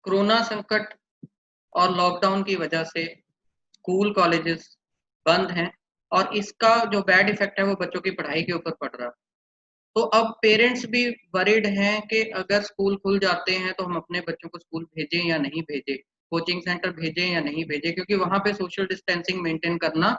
Corona संकट और lockdown की वजह से स्कूल कॉलेजेस बंद हैं और इसका जो बैड इफ़ेक्ट है वो बच्चों की पढ़ाई के ऊपर पड़ रहा है। तो अब पेरेंट्स भी वरीड हैं कि अगर स्कूल खुल जाते हैं तो हम अपने बच्चों को स्कूल भेजें या नहीं भेजें, कोचिंग सेंटर भेजें या नहीं भेजें, क्योंकि वहाँ पे सोशल डिस्टेंसिंग मेंटेन करना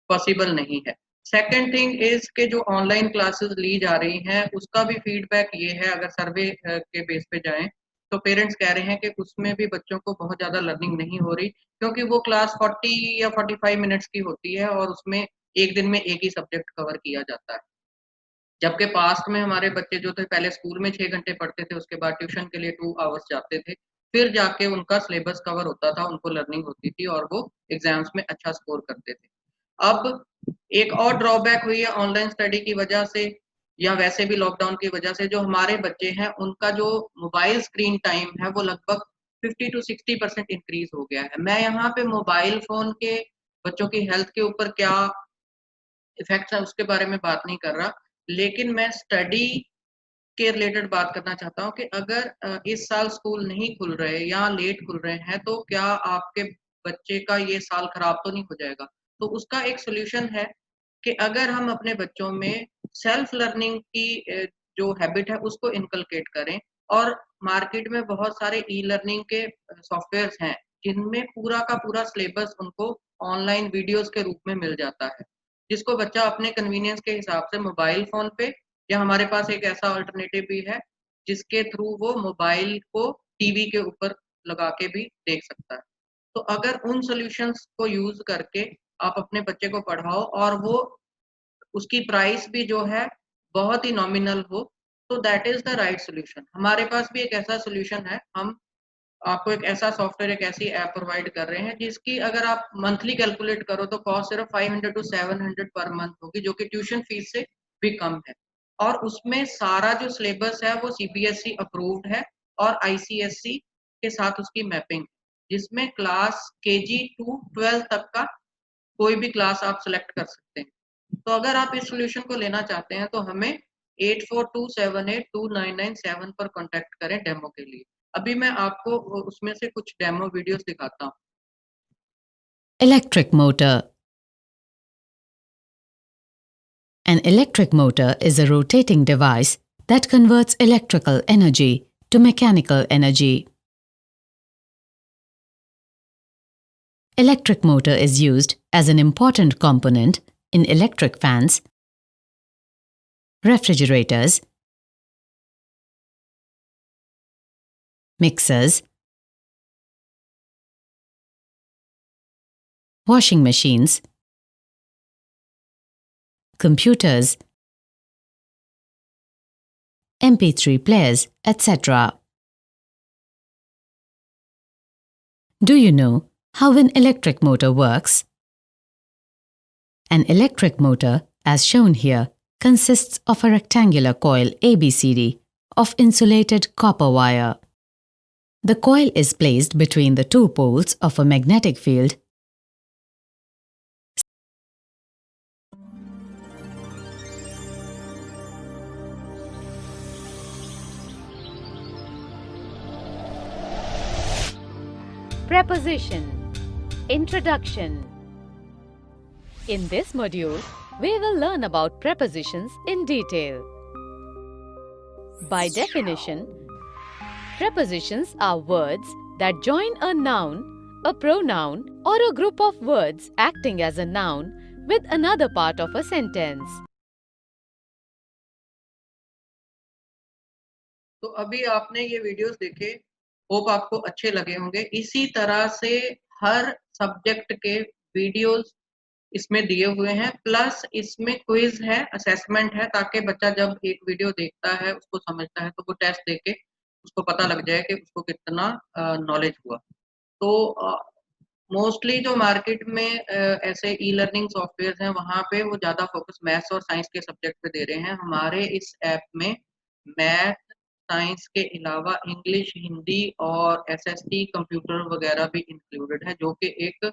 पॉसिबल नहीं है। सेकंड थिंग इज़ कि जो ऑनलाइन क्लासेस ली जा रही हैं, उसका भी फीडबैक ये है, अगर सर्वे के बेस पे जाएँ, तो पेरेंट्स कह रहे हैं कि उसमें भी बच्चों को बहुत ज़्यादा लर्निंग नहीं हो रही, क्योंकि वो क्लास 40 या 45 मिनट्स की होती है और उसमें 1 दिन में 1 ही सब्जेक्ट कवर किया जाता है। जबकि पास्ट में हमारे बच्चे जो थे पहले स्कूल में 6 घंटे पढ़ते थे, उसके बाद ट्यूशन के लिए 2 आवर्स जाते थे। फिर जाके उनका सिलेबस कवर होता था, उनको लर्निंग होती थी और वो एग्ज़ाम्स में अच्छा स्कोर करते थे। अब एक और ड्रॉबैक हुई है ऑनलाइन स्टडी की वजह से या वैसे भी लॉकडाउन की वजह से, जो हमारे बच्चे हैं उनका जो मोबाइल स्क्रीन टाइम है वो लगभग 50 टू 60% इंक्रीज़ हो गया है। मैं यहाँ पे मोबाइल फ़ोन के बच्चों की हेल्थ के ऊपर क्या इफ़ेक्ट्स है उसके बारे में बात नहीं कर रहा, लेकिन मैं स्टडी के रिलेटेड बात करना चाहता हूँ कि अगर इस साल स्कूल नहीं खुल रहे या लेट खुल रहे हैं, तो क्या आपके बच्चे का ये साल खराब तो नहीं हो जाएगा? तो उसका एक सॉल्यूशन है कि अगर हम अपने बच्चों में सेल्फ लर्निंग की जो हैबिट है उसको इनकलकेट करें और मार्केट में बहुत सारे ई-लर्निंग के सॉफ्टवेयर्स हैं, जिनमें पूरा का पूरा सिलेबस उनको ऑनलाइन वीडियोज़ के रूप में मिल जाता है, जिसको बच्चा अपने कन्वीनियंस के हिसाब से मोबाइल फ़ोन पे या हमारे पास एक ऐसा अल्टरनेटिव भी है, जिसके थ्रू वो मोबाइल को टीवी के ऊपर लगा के भी देख सकता है। तो अगर उन सॉल्यूशंस को यूज़ करके आप अपने बच्चे को पढ़ाओ और वो उसकी प्राइस भी जो है बहुत ही नॉमिनल हो, तो that is the right solution. हमारे पास भी एक ऐसा सॉल्यूशन है, हम आपको एक ऐसा सॉफ्टवेयर, एक ऐसी ऐप प्रोवाइड कर रहे हैं, जिसकी अगर आप मंथली कैलकुलेट करो तो कॉस्ट सिर्फ 500 टू 700 पर मंथ होगी, जो कि ट्यूशन फीस से भी कम है। और उसमें सारा जो सिलेबस है वो सीबीएसई अप्रूव्ड है और आईसीएसई के साथ उसकी मैपिंग, जिसमें क्लास केजी टू 12 तक का कोई भी क्लास आप सेलेक्ट कर सकते हैं। तो अगर आप इस सॉल्यूशन को लेना चाहते हैं तो हमें 8427829997 पर कॉन्टैक्ट करें डेमो के लिए। अभी मैं आपको उसमें से कुछ डेमो वीडियोज़ दिखाता हूँ। Electric motor. An electric motor is a rotating device that converts electrical energy to mechanical energy. Electric motor is used as an important component in electric fans, refrigerators, mixers, washing machines, computers, MP3 players, etc. Do you know how an electric motor works? An electric motor, as shown here, consists of a rectangular coil ABCD of insulated copper wire. The coil is placed between the two poles of a magnetic field. Preposition. Introduction. In this module, we will learn about prepositions in detail. By definition, prepositions are words that join a noun, a pronoun, or a group of words acting as a noun with another part of a sentence. तो अभी आपने ये videos देखे, hope आपको अच्छे लगे होंगे। इसी तरह से हर सब्जेक्ट के वीडियोज़ इसमें दिए हुए हैं, प्लस इसमें क्विज़ है, असेसमेंट है, ताकि बच्चा जब एक वीडियो देखता है, उसको समझता है, तो वो टेस्ट देके उसको पता लग जाए कि उसको कितना नॉलेज हुआ। तो मोस्टली जो मार्केट में ऐसे ई-लर्निंग सॉफ्टवेयर्स हैं, वहाँ पे वो ज़्यादा फ़ोकस मैथ्स और साइंस के सब्जेक्ट पे दे रहे हैं। हमारे इस ऐप में मैथ, साइंस के अलावा इंग्लिश, हिंदी और एसएसटी, कंप्यूटर वगैरह भी इंक्लूडेड है, जो कि एक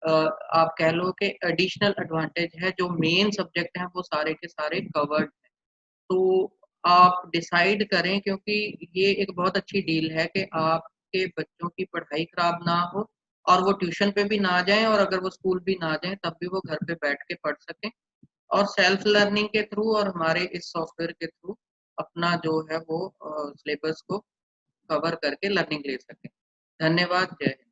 आप कह लो कि एडिशनल एडवांटेज है, जो मेन सब्जेक्ट हैं, वो सारे के सारे कवर्ड हैं। तो आप डिसाइड करें, क्योंकि ये एक बहुत अच्छी डील है कि आप के बच्चों की पढ़ाई खराब ना हो और वो ट्यूशन पे भी ना जाएं, और अगर वो स्कूल भी ना जाएं तब भी वो घर पे बैठ के पढ़ सकें और सेल्फ लर्निंग के थ्रू और हमारे इस सॉफ्टवेयर के थ्रू अपना जो है वो सिलेबस को कवर करके लर्निंग ले सकें। धन्यवाद। जय हिंद।